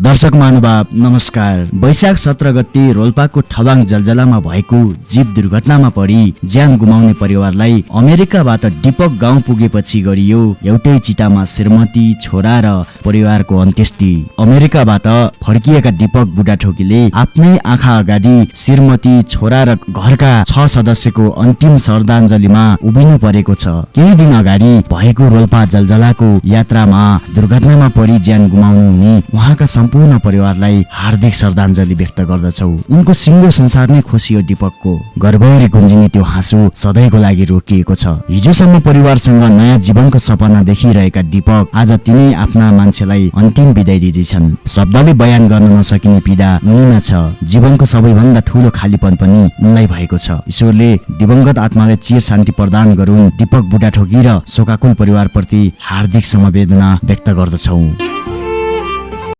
दर्शक महानुभाव नमस्कार। वैशाख 17 गते रोल्पाको ठबाङ जलजलामा भएको जीव दुर्घटनामा परि ज्यान गुमाउने परिवारलाई अमेरिकाबाट दीपक गाउँ पुगेपछि गरियो एउटै चितामा श्रीमती, छोरा र परिवारको अन्त्येष्टि। अमेरिकाबाट फर्किएका दीपक बुढाथोकीले आफ्नै आँखा अगाडि श्रीमती, छोरा र घरका 6 सदस्यको अन्तिम श्रद्धाञ्जलीमा उभिनु परेको छ। केही दिन अगाडि भएको रोल्पा जलजलाको यात्रामा दुर्घटनामा परि ज्यान गुमाउनु हुने उहाँका सम्पूर्ण परिवारलाई हार्दिक श्रद्धाञ्जली व्यक्त गर्दछौ। उनको सिङ्गो संसार नै खोसियो दीपकको। गर्भवरी गुन्जिने त्यो हाँसो सधैँको लागि रोकिएको छ। हिजोसम्म परिवारसँग नयाँ जीवनको सपना देखिरहेका दीपक आज तिनै आफ्ना मान्छेलाई अन्तिम बिदाई दिँदैछन्। शब्दले बयान गर्न नसकिने पीडा उनीमा छ। जीवनको सबैभन्दा ठूलो खालीपन पनि उनलाई भएको छ। ईश्वरले दिवंगत आत्मालाई चिर शान्ति प्रदान गरून्। दीपक बुढाथोकी र शोकाकुल परिवारप्रति हार्दिक समवेदना व्यक्त गर्दछौ।